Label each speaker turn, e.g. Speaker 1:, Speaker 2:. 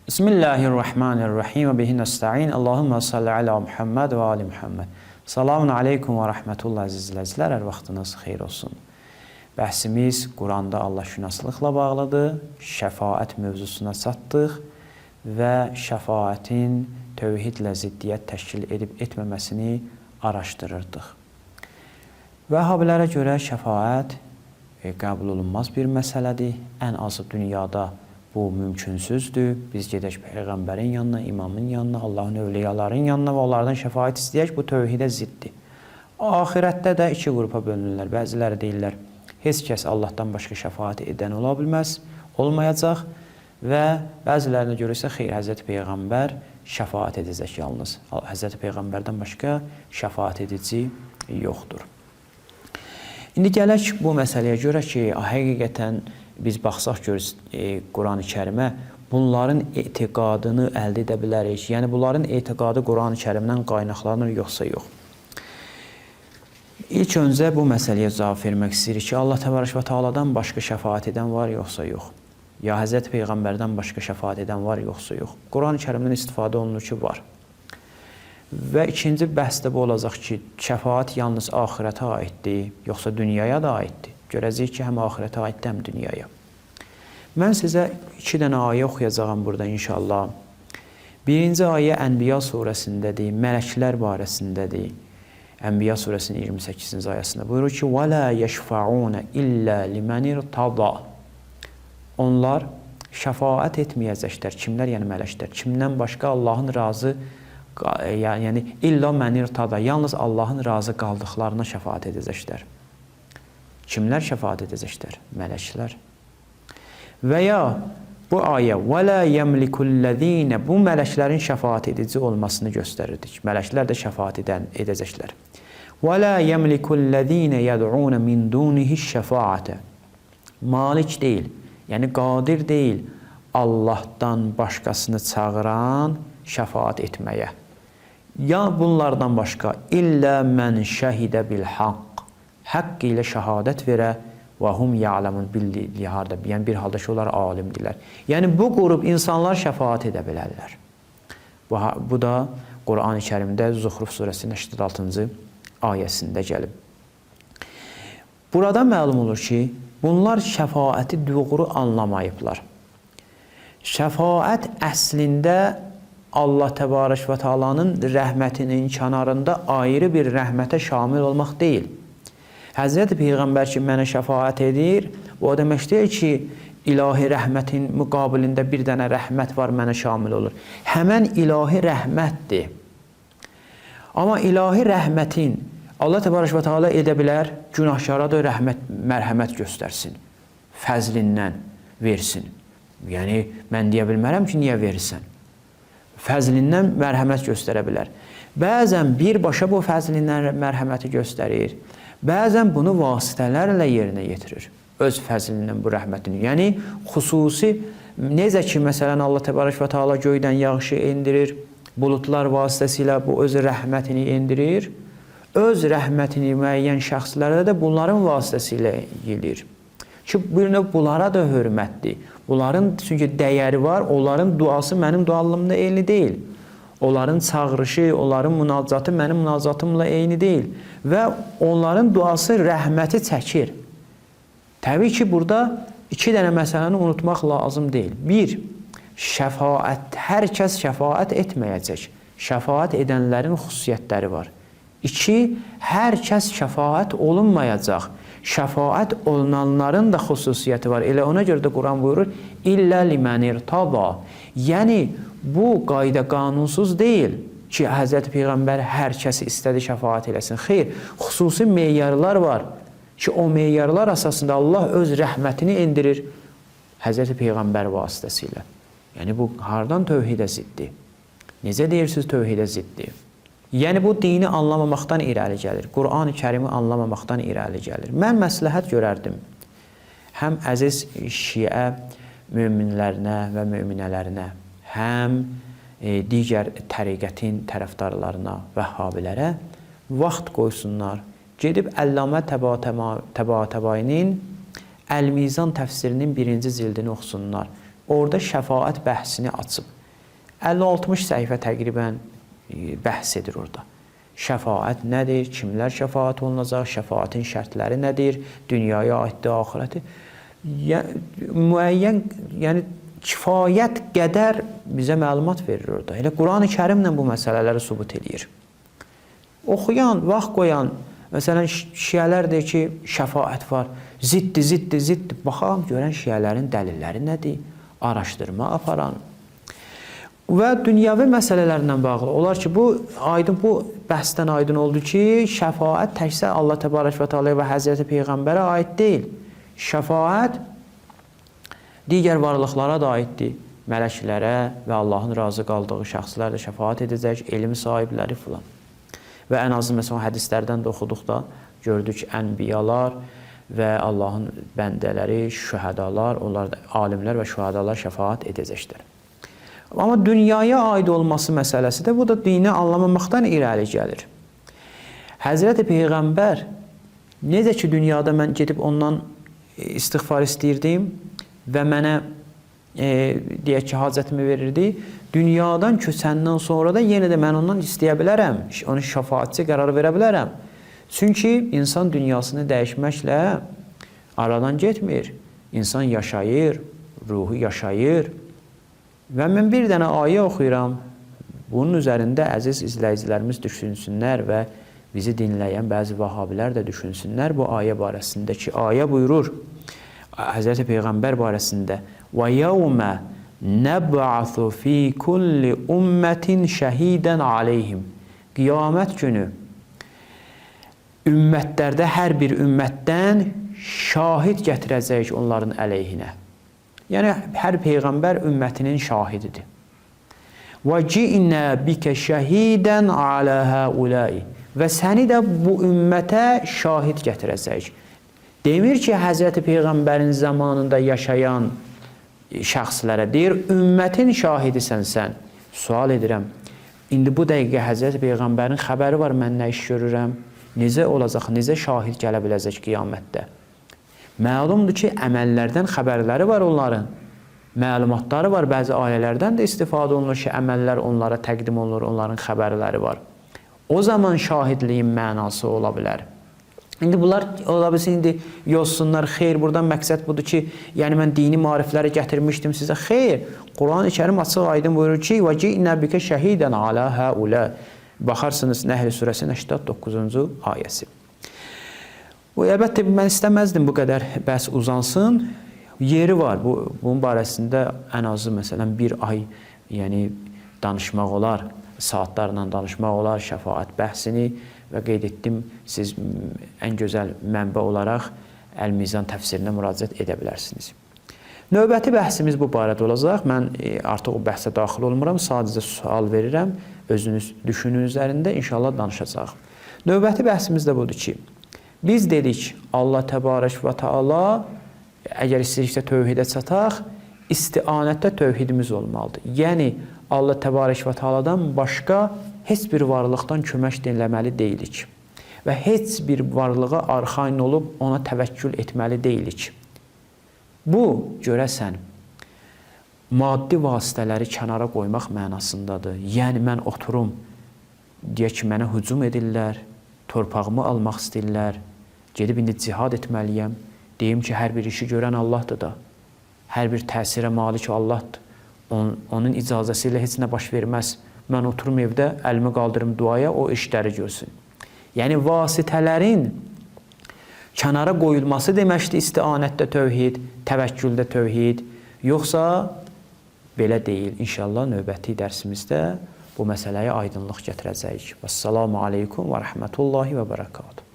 Speaker 1: Bismillahirrahmanirrahim və bihi nəstəin. Allahumma salli ala Muhammed və ali Muhammed. Salamun aleykum və rəhmətullah əziz izləyicilər. Hər vaxtınız xeyir olsun. Bəhsimiz Quranda Allahşünaslıqla bağlıdır. Şəfaət mövzusuna çatdıq və şəfaətin tövhidlə ziddiyyət təşkil edib etməməsini araşdırırdıq. Vəhhabilərə görə şəfaət qəbul olunmaz bir məsələdir. Ən azı dünyada bu mümkünsüzdür. Biz gedək Peyğəmbərin yanına, imamın yanına, Allahın övliyaların yanına və onlardan şəfaət istəyək. Bu tövhidə ziddir. Ahirətdə də iki qrupa bölünürlər. Bəziləri deyirlər, heç kəs Allahdan başqa şəfaət edən ola bilməz, olmayacaq və bəzilərinə görə isə xeyr, Həzrəti Peyğəmbər şəfaət edəcək yalnız. Həzrəti Peyğəmbərdən başqa şəfaət edici yoxdur. İndi gələk bu məsələyə görə ki, həqiqətən biz baxsaq Quran-ı Kərimə, bunların etiqadını əldə edə bilərik. Yəni, bunların etiqadı Quran-ı Kərimdən qaynaqlanır, yoxsa yox. İlk öncə bu məsələyə cavab vermək istəyirik ki, Allah Təbarək və Teala'dan başqa şəfaət edən var, yoxsa yox. Ya Həzrəti Peyğəmbərdən başqa şəfaət edən var, yoxsa yox. Quran-ı Kərimdən istifadə olunur ki, var. Və ikinci bəhs də bu olacaq ki, şəfaət yalnız axirətə aiddir, yoxsa dünyaya da aiddir. Görəcəyik ki, həm axirətə aiddir, həm dünyaya. Mən sizə iki dənə ayə oxuyacağım burada inşallah. Birinci ayə Ənbiya surəsindədir, mələklər barəsindədir. Ənbiya surəsinin 28-ci ayəsində buyurur ki, وَلَا يَشْفَعُونَ إِلَّا لِمَنِ ارْتَضَى Onlar şəfaət etməyəcəklər. Kimlər? Yəni mələklər. Kimdən başqa Allahın razı, yəni illə məni irtada, yalnız Allahın razı qaldıqlarına şəfaət edəcəklər. Kimlər şəfaət edəcəklər? Mələklər. Və ya bu ayə وَلَا يَمْلِكُ الَّذ۪ينَ bu mələklərin şəfaət edici olmasını göstərirdik. Mələklər də şəfaət edəcəklər. وَلَا يَمْلِكُ الَّذ۪ينَ يَدْعُونَ مِنْ دُونِهِ الشَّفَاعَةَ Malik deyil, yəni qadir deyil Allahdan başqasını çağıran şəfaət etməyə. Ya bunlardan başqa illə mən şəhidə bil haqq haqq ilə şəhadət verə və hum ya'lamun bildiyi halda, yəni bir halda ki, onlar alimdirlər. Yəni bu qrup insanlar şəfaət edə bilərlər. Bu da Quran-ı Kərimdə Zuhruf surəsinin 86-cı ayəsində gəlib. Burada məlum olur ki, bunlar şəfaəti doğru anlamayıblar. Şəfaət əslində Allah Təbarək və Teala'nın rəhmətinin kənarında ayrı bir rəhmətə şamil olmaq deyil. Həzrəti Peyğəmbər ki, mənə şəfaət edir, o demək deyil ki, ilahi rəhmətin müqabilində bir dənə rəhmət var, mənə şamil olur. Həmən ilahi rəhmətdir. Amma ilahi rəhmətin Allah Təbarək və Teala edə bilər, günahkara da mərhəmət göstərsin, fəzlindən versin. Yəni, mən deyə bilmərəm ki, niyə verirsən? Fəzlindən mərhəmət göstərə bilər. Bəzən birbaşa bu fəzlindən mərhəməti göstərir. Bəzən bunu vasitələrlə yerinə yetirir. Öz fəzlindən bu rəhmətini. Yəni, xüsusi, necə ki, məsələn, Allah Təbarək və Teala göydən yağışı endirir, bulutlar vasitəsilə bu öz rəhmətini endirir. Öz rəhmətini müəyyən şəxslərdə də bunların vasitəsilə gedir. Ki, bir növ bunlara da hörmətdir. Bunların çünki dəyəri var, onların duası mənim dualımda eyni deyil. Onların çağırışı, onların münacatı mənim münacatımla eyni deyil. Və onların duası rəhməti çəkir. Təbii ki, burada iki dənə məsələni unutmaq lazım deyil. Bir, şəfaət, hər kəs şəfaət etməyəcək. Şəfaət edənlərin xüsusiyyətləri var. İki, hər kəs şəfaət olunmayacaq. Şəfaət olunanların da xüsusiyyəti var. Elə ona görə də Quran buyurur, illə limən irtada. Yəni, bu qayda qanunsuz deyil ki, Həzrəti Peyğəmbər hər kəsi istədi şəfaət eləsin. Xeyr, xüsusi meyarlar var ki, o meyarlar əsasında Allah öz rəhmətini endirir Həzrəti Peyğəmbər vasitəsilə. Yəni, bu hardan tövhidə ziddir? Necə deyirsiniz tövhidə ziddir? Yəni, bu dini anlamamaqdan irəli gəlir. Quran-ı Kərimi anlamamaqdan irəli gəlir. Mən məsləhət görərdim. Həm əziz şiə möminlərinə və möminələrinə, həm digər təriqətin tərəfdarlarına, vəhhabilərə vaxt qoysunlar. Gedib Əllamə Təbatəbainin Əl-Mizan təfsirinin 1-ci cildini oxusunlar. orada şəfaət bəhsini açıb. 50-60 səhifə təqribən bəhs edir orada. Şəfaət nədir? Kimlər şəfaət olunacaq? Şəfaətin şərtləri nədir? Dünyaya aiddir, axirəti. Müəyyən, yəni kifayət qədər bizə məlumat verir orada. Elə Quran-ı Kərimlə bu məsələləri sübut edir. Oxuyan, vaxt qoyan, məsələn, şiələr deyir ki, şəfaət var, ziddir. Baxam, görən şiələrin dəlilləri nədir? Araşdırma aparan. Və dünyavi məsələlərlə bağlı. Olar ki, bu bəhsdən aydın oldu ki, şəfaət təkcə Allah Təbarək və Teala və Həzrəti Peyğəmbərə aid deyil. Şəfaət digər varlıqlara da aiddir. Mələklərə və Allahın razı qaldığı şəxslər də şəfaət edəcək, elm sahibləri filan. Və ən azı məsələn hədislərdən də oxuduqda gördük ənbiyalar və Allahın bəndələri, şühədalar, onlar da alimlər və şühədalar şəfaət edəcəklər. Amma dünyaya aid olması məsələsi də bu da dini anlamamaqdan irəli gəlir. Həzrəti Peyğəmbər necə ki dünyada mən gedib ondan istiğfar istəyirdim və mənə deyək ki, hacətimi verirdi, dünyadan köçəndən sonra da yenə də mən ondan istəyə bilərəm, onun şəfaatçı qərar verə bilərəm. Çünki insan dünyasını dəyişməklə aradan getmir. İnsan yaşayır, ruhu yaşayır. Və mən bir dənə ayə oxuyuram. Bunun üzərində əziz izləyicilərimiz düşünsünlər və bizi dinləyən bəzi vahabilər də düşünsünlər bu ayə barəsindəki. Ayə buyurur, Həzrəti Peyğəmbər barəsində وَيَوْمَ نَبْعَثُ فِي كُلِّ أُمَّةٍ شَهِيدًا عَلَيْهِمْ Qiyamət günü ümmətlərdə hər bir ümmətdən şahid gətirəcək onların əleyhinə. Yəni, hər Peyğəmbər ümmətinin şahididir. وَجِئْنَا بِكَ شَهِيدًا عَلَى هَؤُلَاءِ Və səni də bu ümmətə şahid gətirəcək. Demir ki, Həzrəti Peyğəmbərin zamanında yaşayan şəxslərə deyir, ümmətin şahidisən sən. Sual edirəm, indi bu dəqiqə Həzrəti Peyğəmbərin xəbəri var, mən nə iş görürəm, necə olacaq, necə şahid gələ biləcək qiyamətdə? Məlumdur ki, əməllərdən xəbərləri var onların, məlumatları var, bəzi ailələrdən də istifadə olunur ki, əməllər onlara təqdim olunur, onların xəbərləri var. O zaman şahidliyin mənası ola bilər. İndi bunlar ola bilsin, indi yozsunlar, xeyr, buradan məqsəd budur ki, yəni mən dini marifləri gətirmişdim sizə, xeyr. Quran-ı Kərim açıq aydın buyurur ki, وَجِئْنَا بِكَ شَهِيدًا عَلَى هَؤُلَاءِ Baxarsınız Nəhl surəsinin 89-cu ayəsi. Əlbəttə, mən istəməzdim bu qədər bəhs uzansın. Yeri var, bunun barəsində ən azı, məsələn, bir ay danışmaq olar, saatlarla danışmaq olar, şəfaət bəhsini və qeyd etdim, siz ən gözəl mənbə olaraq Əl-Mizan təfsirinə müraciət edə bilərsiniz. Növbəti bəhsimiz bu barədə olacaq. Mən artıq o bəhsə daxil olmuram, sadəcə sual verirəm, özünüz düşünün üzərində, inşallah danışacaq. Növbəti bəhsimiz də budur ki, biz dedik, Allah Təbarək və Teala, əgər istəyiriksə tövhidə çataq, istianətdə tövhidimiz olmalıdır. Yəni, Allah Təbarək və Teala'dan başqa heç bir varlıqdan kömək dinləməli deyilik və heç bir varlığa arxain olub ona təvəkkül etməli deyilik. Bu, görəsən, maddi vasitələri kənara qoymaq mənasındadır. Yəni, mən oturum, deyək ki, mənə hücum edirlər, torpağımı almaq istəyirlər, gedib indi cihad etməliyəm, deyim ki, hər bir işi görən Allahdır da, hər bir təsirə malik Allahdır, onun icazəsi ilə heç nə baş verməz. Mən oturum evdə, əlimi qaldırım duaya, o işləri görsün. Yəni, vasitələrin kənara qoyulması deməkdir istianətdə tövhid, təvəkküldə tövhid, yoxsa belə deyil. İnşallah növbəti dərsimizdə bu məsələyə aydınlıq gətirəcəyik. Vəssalamu aleykum və rəhmətullahi və bərəkatuhu.